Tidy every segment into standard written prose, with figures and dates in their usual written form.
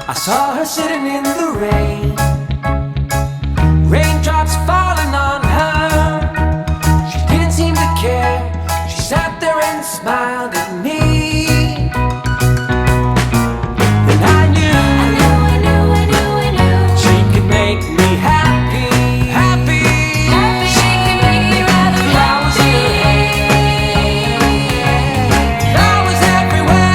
I saw her sitting in the rain, raindrops falling on her. She didn't seem to care. She sat there and smiled at me. Then I knew she could make me happy. She could make me rather happy. Flowers everywhere.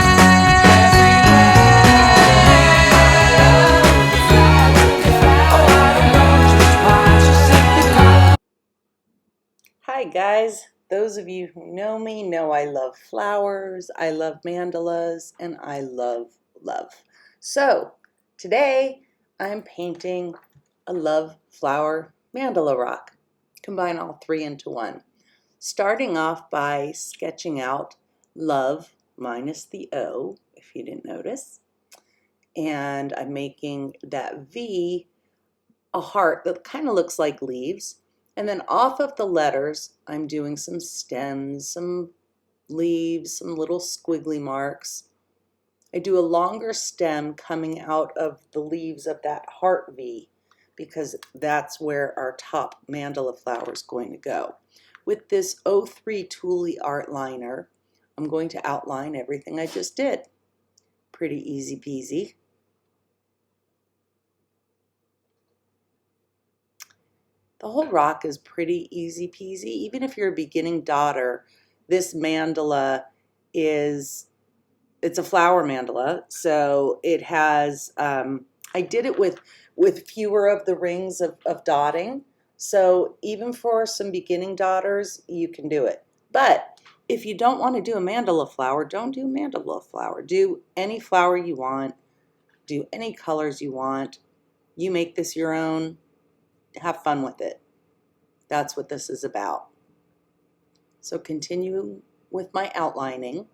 Hi guys, those of you who know me know I love flowers, I love mandalas, and I love love. So today I'm painting a love flower mandala rock. Combine all three into one. Starting off by sketching out love minus the O, if you didn't notice. And I'm making that V a heart that kind of looks like leaves. And then off of the letters, I'm doing some stems, some leaves, some little squiggly marks. I do a longer stem coming out of the leaves of that heart V because that's where our top mandala flower is going to go. With this 03 Thule art liner, I'm going to outline everything I just did. Pretty easy peasy. The whole rock is pretty easy peasy. Even if you're a beginning daughter, this mandala it's a flower mandala. So it has, I did it with fewer of the rings of dotting. So even for some beginning daughters, you can do it. But if you don't want to do a mandala flower, don't do a mandala flower. Do any flower you want. Do any colors you want. You make this your own. Have fun with it. That's what this is about. So continue with my outlining.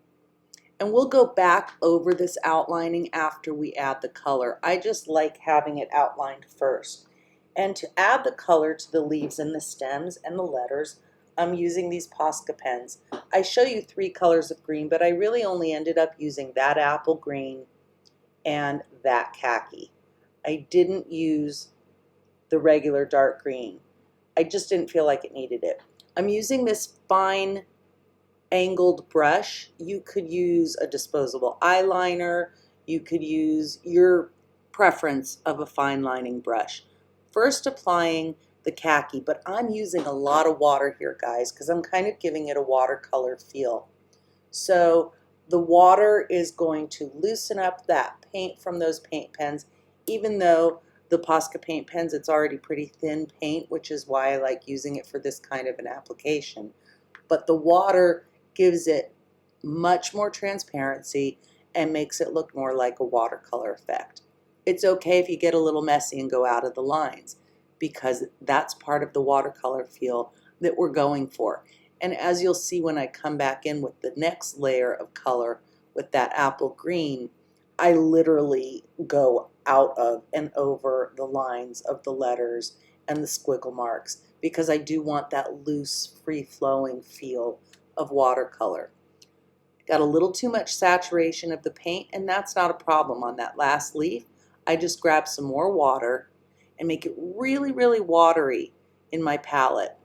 And we'll go back over this outlining after we add the color. I just like having it outlined first. And to add the color to the leaves and the stems and the letters, I'm using these Posca pens. I show you 3 colors of green, but I really only ended up using that apple green and that khaki. I didn't use the regular dark green. I just didn't feel like it needed it. I'm using this fine angled brush. You could use a disposable eyeliner. You could use your preference of a fine lining brush. First applying the khaki, but I'm using a lot of water here, guys, because I'm kind of giving it a watercolor feel. So the water is going to loosen up that paint from those paint pens, even though the Posca paint pens, it's already pretty thin paint, which is why I like using it for this kind of an application. But the water gives it much more transparency and makes it look more like a watercolor effect. It's okay if you get a little messy and go out of the lines because that's part of the watercolor feel that we're going for. And as you'll see when I come back in with the next layer of color with that apple green, I literally go out of and over the lines of the letters and the squiggle marks because I do want that loose, free-flowing feel of watercolor. Got a little too much saturation of the paint, and that's not a problem on that last leaf. I just grab some more water and make it really, really watery in my palette.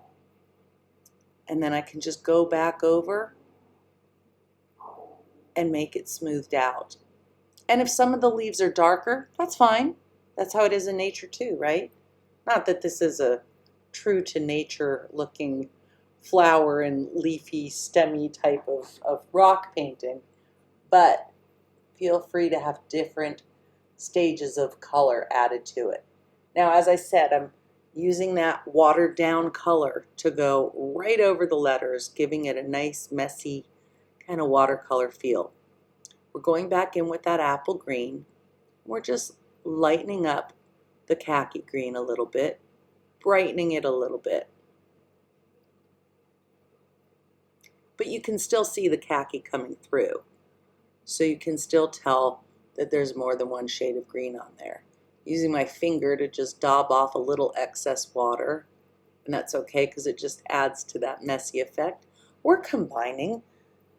And then I can just go back over and make it smoothed out. And if some of the leaves are darker, that's fine. That's how it is in nature too, right? Not that this is a true to nature looking flower and leafy, stemmy type of rock painting, but feel free to have different stages of color added to it. Now, as I said, I'm using that watered down color to go right over the letters, giving it a nice, messy kind of watercolor feel. We're going back in with that apple green. We're just lightening up the khaki green a little bit, brightening it a little bit. But you can still see the khaki coming through. So you can still tell that there's more than one shade of green on there. Using my finger to just daub off a little excess water, and that's okay because it just adds to that messy effect. We're combining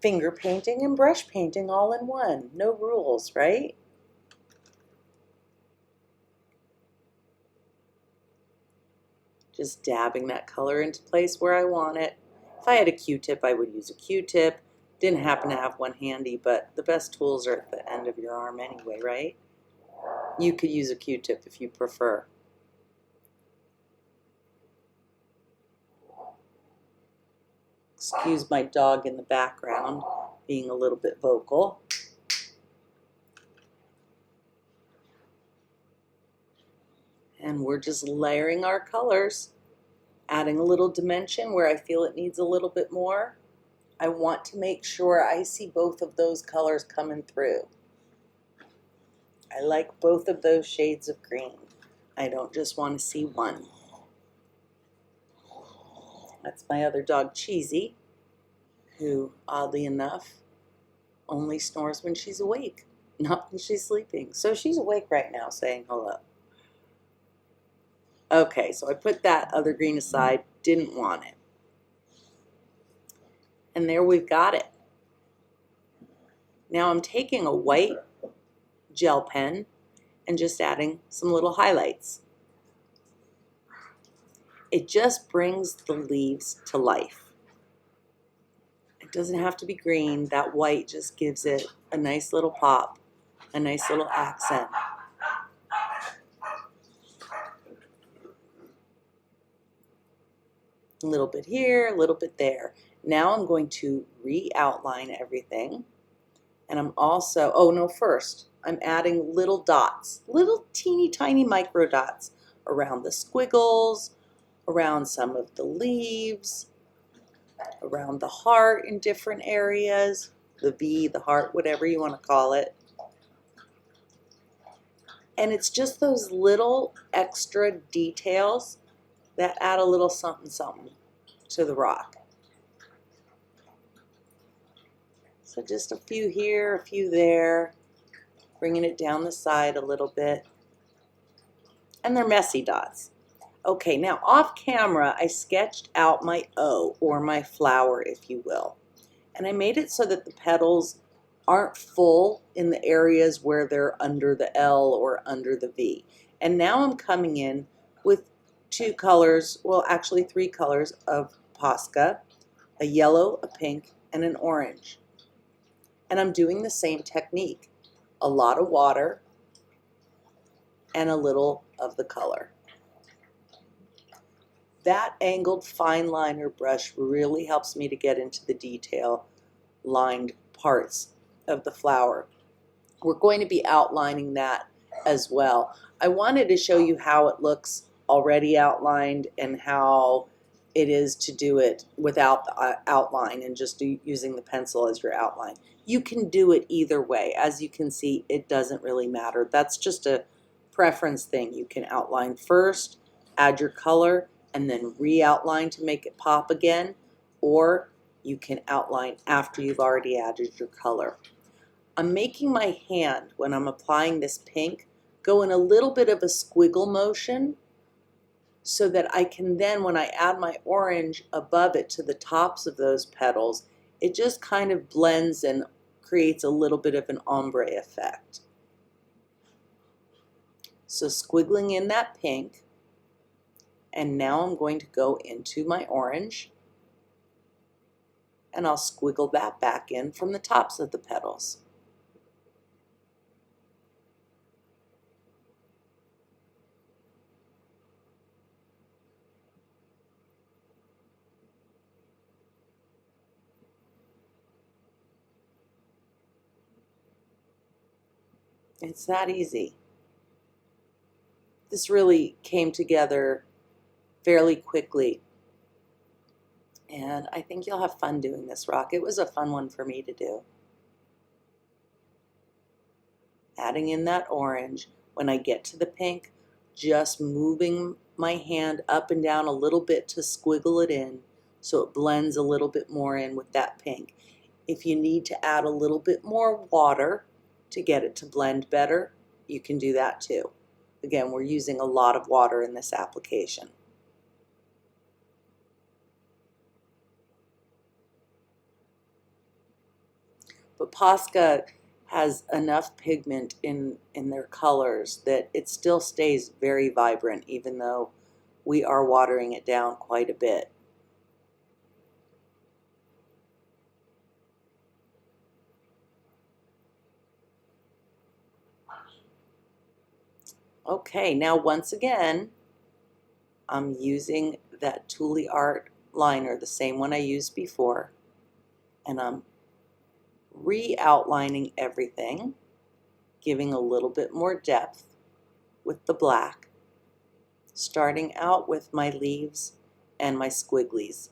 finger painting and brush painting all in one. No rules, right? Just dabbing that color into place where I want it. If I had a Q-tip, I would use a Q-tip. Didn't happen to have one handy, but the best tools are at the end of your arm anyway, right? You could use a Q-tip if you prefer. Excuse my dog in the background being a little bit vocal. And we're just layering our colors, adding a little dimension where I feel it needs a little bit more. I want to make sure I see both of those colors coming through. I like both of those shades of green. I don't just want to see one. That's my other dog, Cheesy, who, oddly enough, only snores when she's awake, not when she's sleeping. So she's awake right now saying hello. Okay, so I put that other green aside, didn't want it. And there we've got it. Now I'm taking a white gel pen and just adding some little highlights. It just brings the leaves to life. It doesn't have to be green. That white just gives it a nice little pop, a nice little accent. A little bit here, a little bit there. Now I'm going to re-outline everything. And I'm also, oh no, first, I'm adding little dots, little teeny tiny micro dots around the squiggles, around some of the leaves, around the heart in different areas, the V, the heart, whatever you want to call it. And it's just those little extra details that add a little something something to the rock. So just a few here, a few there, bringing it down the side a little bit. And they're messy dots. Okay, now off camera, I sketched out my O, or my flower, if you will. And I made it so that the petals aren't full in the areas where they're under the L or under the V. And now I'm coming in with two colors, well actually three colors of Posca, a yellow, a pink, and an orange. And I'm doing the same technique. A lot of water and a little of the color. That angled fine liner brush really helps me to get into the detail lined parts of the flower. We're going to be outlining that as well. I wanted to show you how it looks already outlined and how it is to do it without the outline and just using the pencil as your outline. You can do it either way. As you can see, it doesn't really matter. That's just a preference thing. You can outline first, add your color, and then re-outline to make it pop again, or you can outline after you've already added your color. I'm making my hand, when I'm applying this pink, go in a little bit of a squiggle motion so that I can then, when I add my orange above it to the tops of those petals, it just kind of blends and creates a little bit of an ombre effect. So squiggling in that pink, and now I'm going to go into my orange, and I'll squiggle that back in from the tops of the petals. It's that easy. This really came together fairly quickly, and I think you'll have fun doing this rock. It was a fun one for me to do. Adding in that orange. When I get to the pink, just moving my hand up and down a little bit to squiggle it in so it blends a little bit more in with that pink. If you need to add a little bit more water to get it to blend better, you can do that too. Again, we're using a lot of water in this application. But Posca has enough pigment in their colors that it still stays very vibrant, even though we are watering it down quite a bit. Okay, now once again, I'm using that Tule Art liner, the same one I used before, and I'm re-outlining everything, giving a little bit more depth with the black, starting out with my leaves and my squigglies.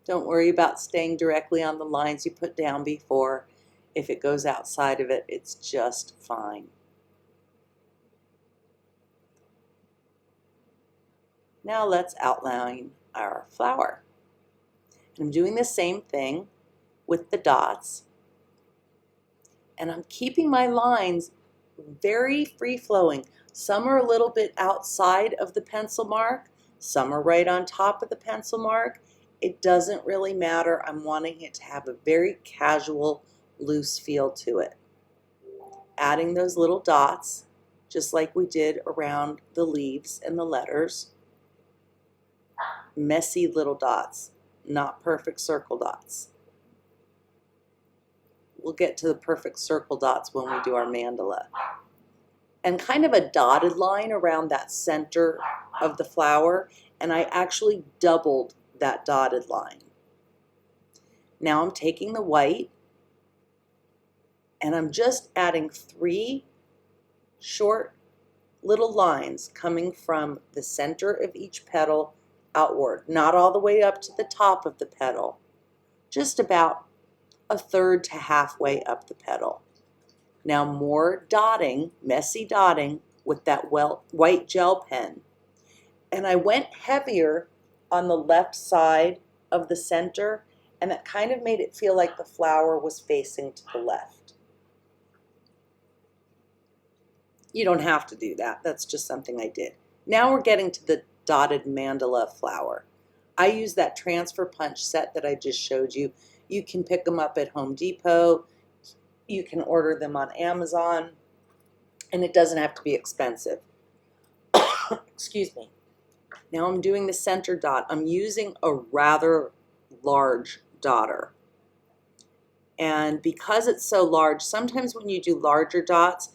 Don't worry about staying directly on the lines you put down before. If it goes outside of it, it's just fine. Now let's outline our flower. I'm doing the same thing with the dots, and I'm keeping my lines very free-flowing. Some are a little bit outside of the pencil mark, some are right on top of the pencil mark. It doesn't really matter. I'm wanting it to have a very casual, loose feel to it. Adding those little dots, just like we did around the leaves and the letters. Messy little dots, not perfect circle dots. We'll get to the perfect circle dots when we do our mandala. And kind of a dotted line around that center of the flower, and I actually doubled that dotted line. Now I'm taking the white and I'm just adding 3 short little lines coming from the center of each petal outward, not all the way up to the top of the petal, just about 1/3 to halfway up the petal. Now more dotting, messy dotting with that white gel pen. And I went heavier on the left side of the center, and that kind of made it feel like the flower was facing to the left. You don't have to do that. That's just something I did. Now we're getting to the dotted mandala flower. I use that transfer punch set that I just showed you. You can pick them up at Home Depot. You can order them on Amazon, and it doesn't have to be expensive. Excuse me. Now I'm doing the center dot. I'm using a rather large dotter. And because it's so large, sometimes when you do larger dots,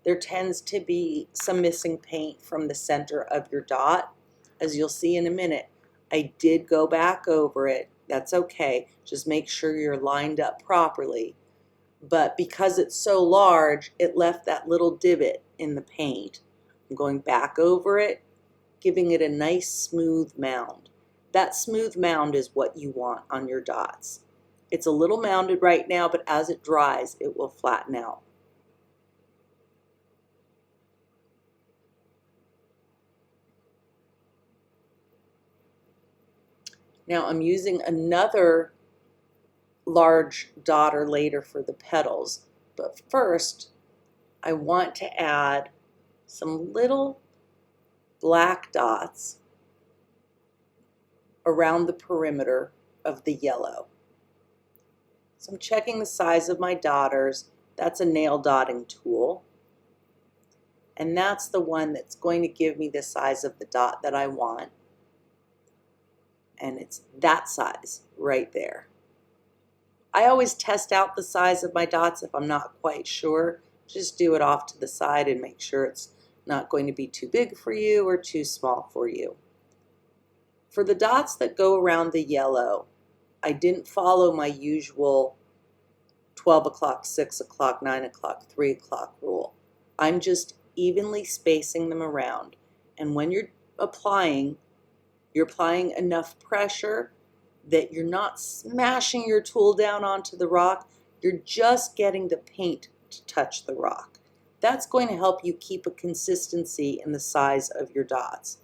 there tends to be some missing paint from the center of your dot. As you'll see in a minute, I did go back over it. That's okay. Just make sure you're lined up properly. But because it's so large, it left that little divot in the paint. I'm going back over it, giving it a nice smooth mound. That smooth mound is what you want on your dots. It's a little mounded right now, but as it dries, it will flatten out. Now I'm using another large dotter later for the petals, but first I want to add some little black dots around the perimeter of the yellow. So I'm checking the size of my dotters. That's a nail dotting tool, and that's the one that's going to give me the size of the dot that I want, and it's that size right there. I always test out the size of my dots if I'm not quite sure. Just do it off to the side and make sure it's not going to be too big for you or too small for you. For the dots that go around the yellow, I didn't follow my usual 12 o'clock, 6 o'clock, 9 o'clock, 3 o'clock rule. I'm just evenly spacing them around. And when you're applying enough pressure that you're not smashing your tool down onto the rock, you're just getting the paint to touch the rock. That's going to help you keep a consistency in the size of your dots.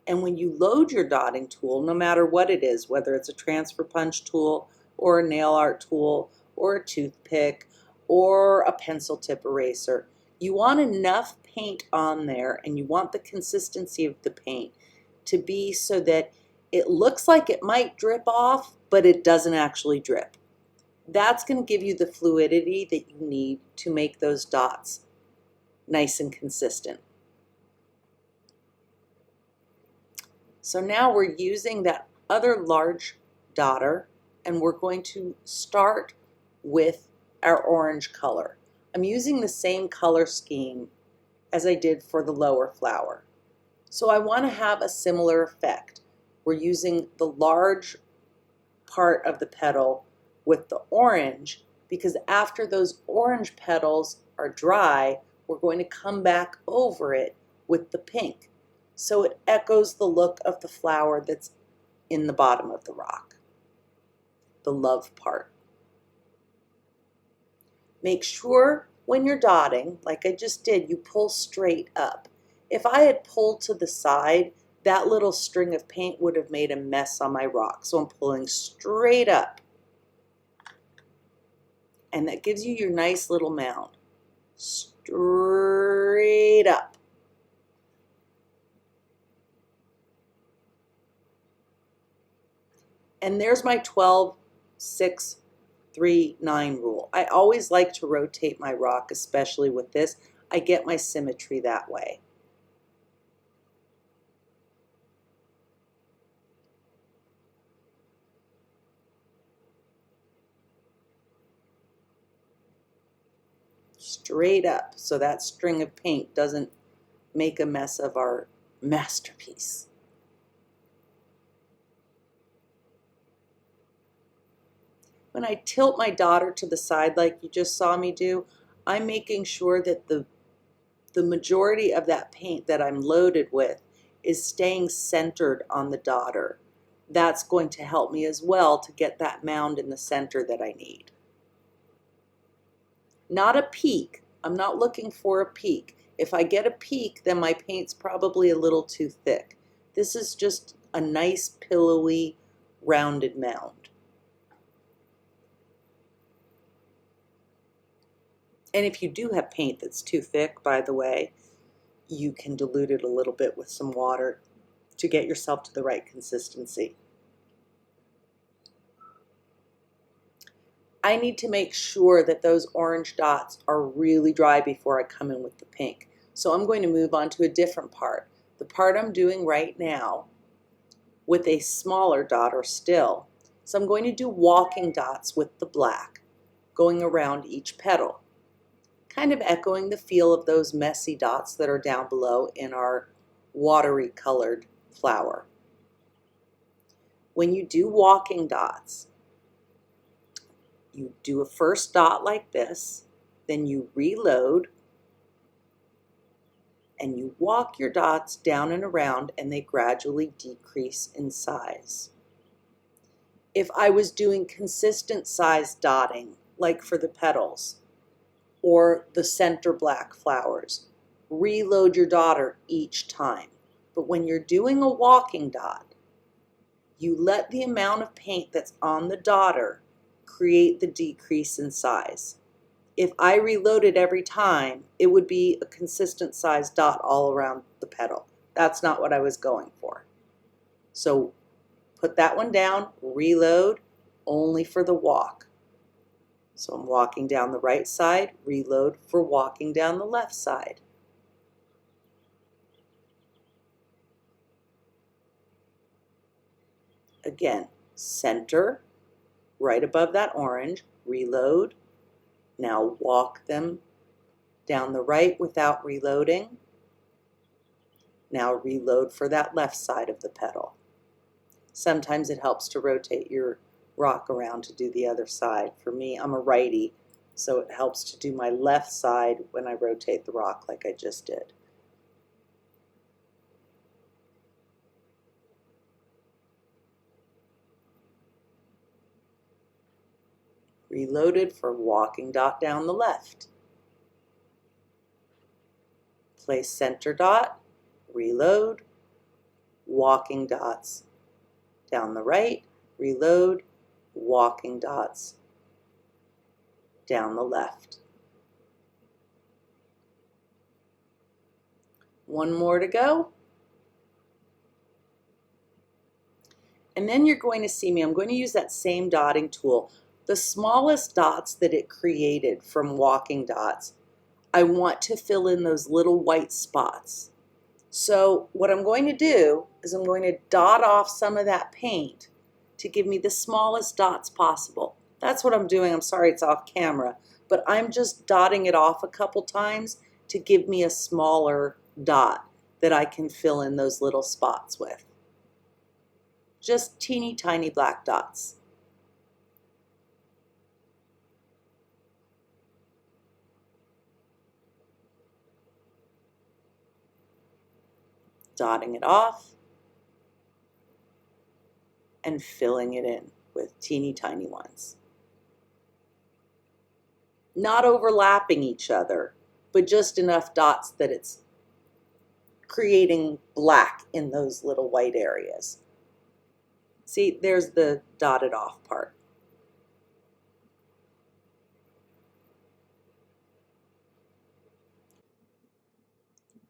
And when you load your dotting tool, no matter what it is, whether it's a transfer punch tool or a nail art tool or a toothpick or a pencil tip eraser. You want enough paint on there, and you want the consistency of the paint to be so that it looks like it might drip off, but it doesn't actually drip. That's going to give you the fluidity that you need to make those dots nice and consistent. So now we're using that other large dotter, and we're going to start with our orange color. I'm using the same color scheme as I did for the lower flower. So I want to have a similar effect. We're using the large part of the petal with the orange, because after those orange petals are dry, we're going to come back over it with the pink. So it echoes the look of the flower that's in the bottom of the rock, the love part. Make sure when you're dotting, like I just did, you pull straight up. If I had pulled to the side, that little string of paint would have made a mess on my rock. So I'm pulling straight up. And that gives you your nice little mound. Straight up. And there's my 12, 6, 3, 9 rule. I always like to rotate my rock, especially with this. I get my symmetry that way. Straight up, so that string of paint doesn't make a mess of our masterpiece. When I tilt my dotter to the side like you just saw me do, I'm making sure that the majority of that paint that I'm loaded with is staying centered on the dotter. That's going to help me as well to get that mound in the center that I need. Not a peak. I'm not looking for a peak. If I get a peak, then my paint's probably a little too thick. This is just a nice, pillowy, rounded mound. And if you do have paint that's too thick, by the way, you can dilute it a little bit with some water to get yourself to the right consistency. I need to make sure that those orange dots are really dry before I come in with the pink. So I'm going to move on to a different part. The part I'm doing right now with a smaller dotter still. So I'm going to do walking dots with the black, going around each petal, kind of echoing the feel of those messy dots that are down below in our watery colored flower. When you do walking dots, you do a first dot like this, then you reload, and you walk your dots down and around, and they gradually decrease in size. If I was doing consistent size dotting, like for the petals or the center black flowers, reload your dotter each time. But when you're doing a walking dot, you let the amount of paint that's on the dotter create the decrease in size. If I reloaded every time, it would be a consistent size dot all around the petal. That's not what I was going for. So put that one down, reload, only for the walk. So I'm walking down the right side, reload for walking down the left side. Again, center, right above that orange, reload. Now walk them down the right without reloading. Now reload for that left side of the petal. Sometimes it helps to rotate your rock around to do the other side. For me, I'm a righty, so it helps to do my left side when I rotate the rock like I just did. Reloaded for walking dot down the left. Place center dot, reload, walking dots down the right, reload, walking dots down the left. One more to go. And then you're going to see me, I'm going to use that same dotting tool. The smallest dots that it created from walking dots, I want to fill in those little white spots. So what I'm going to do is I'm going to dot off some of that paint to give me the smallest dots possible. That's what I'm doing. I'm sorry it's off camera, but I'm just dotting it off a couple times to give me a smaller dot that I can fill in those little spots with. Just teeny tiny black dots. Dotting it off and filling it in with teeny tiny ones. Not overlapping each other, but just enough dots that it's creating black in those little white areas. See, there's the dotted off part.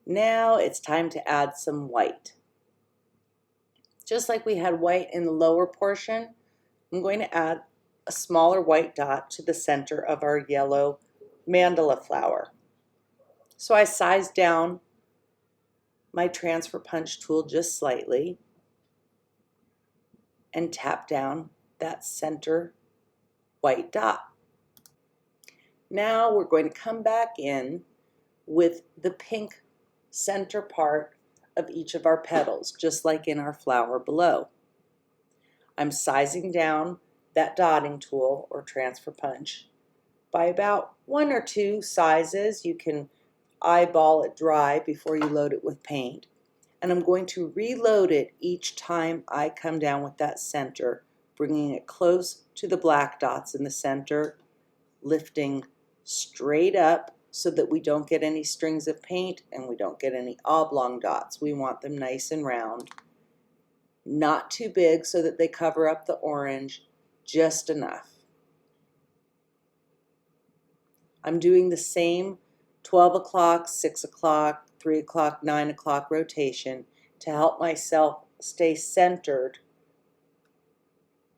Now it's time to add some white. Just like we had white in the lower portion, I'm going to add a smaller white dot to the center of our yellow mandala flower. So I sized down my transfer punch tool just slightly and tap down that center white dot. Now we're going to come back in with the pink center part of each of our petals, just like in our flower below. I'm sizing down that dotting tool or transfer punch by about 1 or 2 sizes. You can eyeball it dry before you load it with paint. And I'm going to reload it each time I come down with that center, bringing it close to the black dots in the center, lifting straight up so that we don't get any strings of paint and we don't get any oblong dots. We want them nice and round. Not too big so that they cover up the orange, just enough. I'm doing the same 12 o'clock, 6 o'clock, 3 o'clock, 9 o'clock rotation to help myself stay centered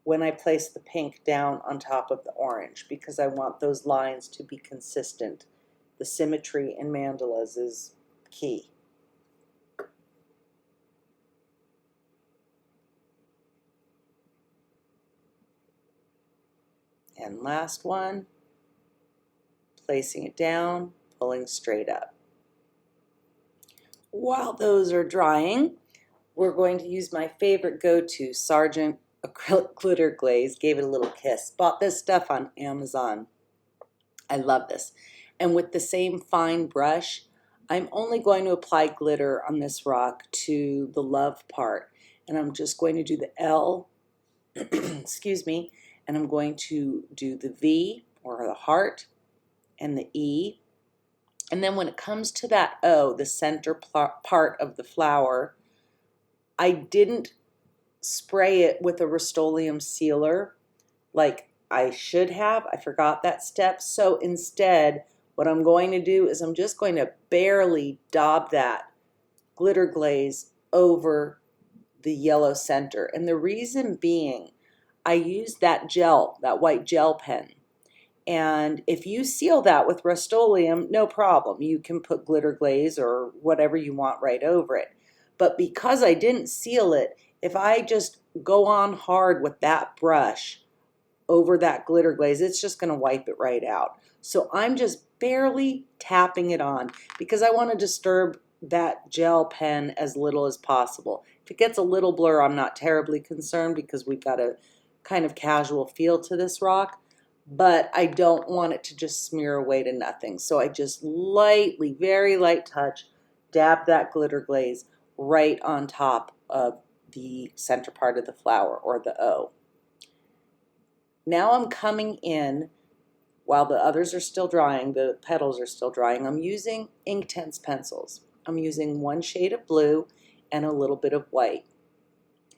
when I place the pink down on top of the orange, because I want those lines to be consistent. The symmetry in mandalas is key. And last one, placing it down, pulling straight up. While those are drying, we're going to use my favorite go-to, Sargent Acrylic Glitter Glaze. Gave it a little kiss. Bought this stuff on Amazon. I love this. And with the same fine brush, I'm only going to apply glitter on this rock to the love part. And I'm just going to do the L, excuse me, and I'm going to do the V, or the heart, and the E. And then when it comes to that O, the center part of the flower, I didn't spray it with a Rust-Oleum sealer like I should have. I forgot that step. So instead, what I'm going to do is I'm just going to barely daub that glitter glaze over the yellow center. And the reason being, I used that gel, that white gel pen. And if you seal that with Rust-Oleum, no problem. You can put glitter glaze or whatever you want right over it. But because I didn't seal it, if I just go on hard with that brush over that glitter glaze, it's just going to wipe it right out. So I'm just barely tapping it on because I want to disturb that gel pen as little as possible. If it gets a little blur, I'm not terribly concerned because we've got a kind of casual feel to this rock. But I don't want it to just smear away to nothing. So I just lightly, very light touch, dab that glitter glaze right on top of the center part of the flower, or the O. Now I'm coming in, while the others are still drying, the petals are still drying, I'm using Inktense pencils. I'm using 1 shade of blue and a little bit of white.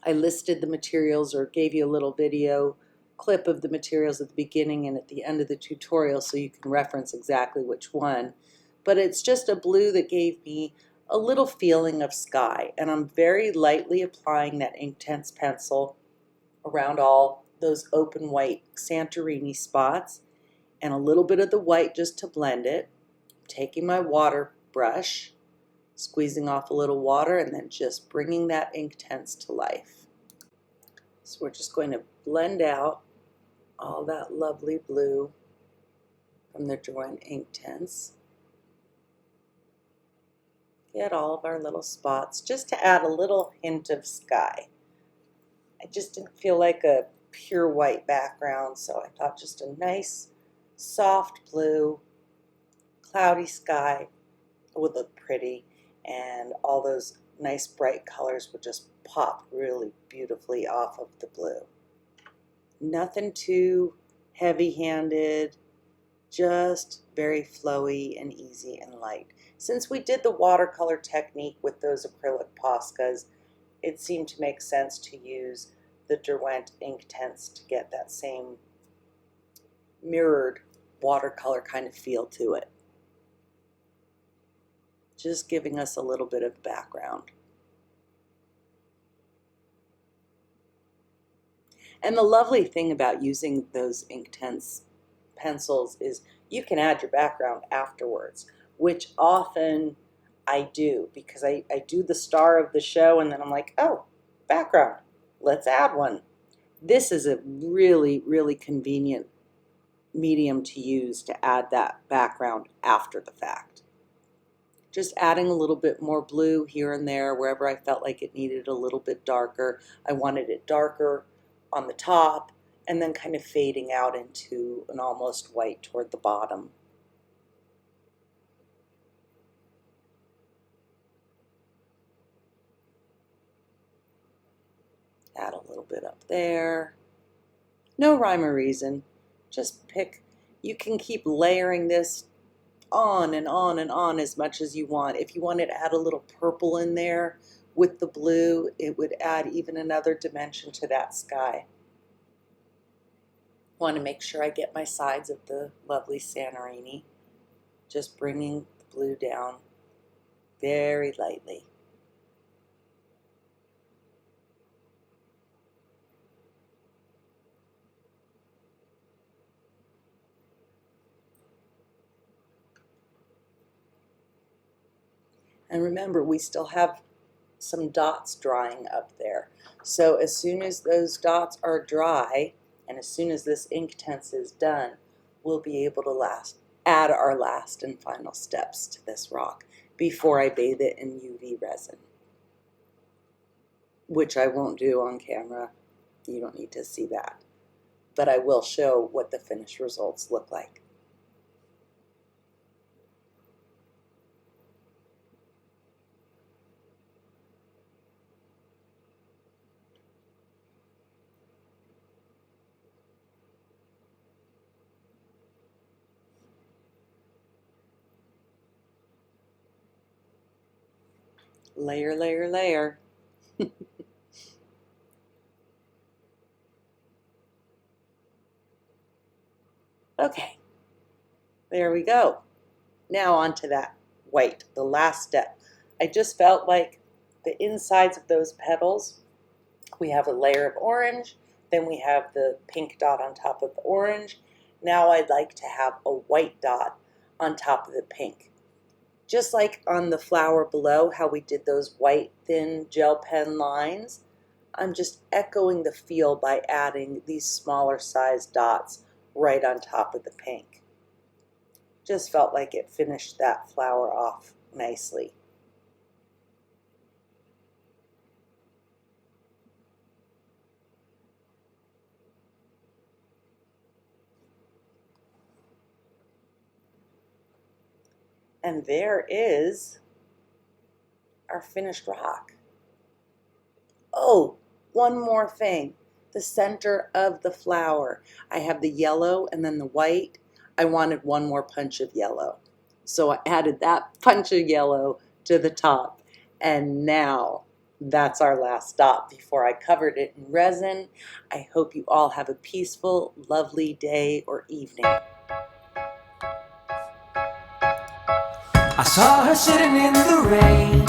I listed the materials or gave you a little video clip of the materials at the beginning and at the end of the tutorial so you can reference exactly which one. But it's just a blue that gave me a little feeling of sky, and I'm very lightly applying that Inktense pencil around all those open white Santorini spots, and a little bit of the white just to blend it. Taking my water brush, squeezing off a little water, and then just bringing that Inktense to life. So we're just going to blend out all that lovely blue from the Derwent Inktense. Get all of our little spots just to add a little hint of sky. I just didn't feel like a pure white background, so I thought just a nice soft blue, cloudy sky would look pretty, and all those nice bright colors would just pop really beautifully off of the blue. Nothing too heavy-handed, just very flowy and easy and light. Since we did the watercolor technique with those acrylic Poscas, it seemed to make sense to use the Derwent Inktense to get that same mirrored watercolor kind of feel to it. Just giving us a little bit of background. And the lovely thing about using those Inktense pencils is you can add your background afterwards, which often I do, because I do the star of the show and then I'm like, oh, background, let's add one. This is a really, really convenient medium to use to add that background after the fact. Just adding a little bit more blue here and there wherever I felt like it needed a little bit darker. I wanted it darker on the top and then kind of fading out into an almost white toward the bottom. Add a little bit up there. No rhyme or reason. Just pick. You can keep layering this on and on and on as much as you want. If you wanted to add a little purple in there with the blue, it would add even another dimension to that sky. Want to make sure I get my sides of the lovely Santorini. Just bringing the blue down very lightly. And remember, we still have some dots drying up there. So as soon as those dots are dry, and as soon as this Inktense is done, we'll be able to add our last and final steps to this rock before I bathe it in UV resin, which I won't do on camera. You don't need to see that. But I will show what the finished results look like. Layer, layer, layer. Okay, there we go. Now on to that white, the last step. I just felt like the insides of those petals, we have a layer of orange, then we have the pink dot on top of the orange. Now I'd like to have a white dot on top of the pink. Just like on the flower below, how we did those white thin gel pen lines, I'm just echoing the feel by adding these smaller sized dots right on top of the pink. Just felt like it finished that flower off nicely. And there is our finished rock. Oh, one more thing. The center of the flower. I have the yellow and then the white. I wanted one more punch of yellow. So I added that punch of yellow to the top. And now that's our last stop before I covered it in resin. I hope you all have a peaceful, lovely day or evening. I saw her sitting in the rain,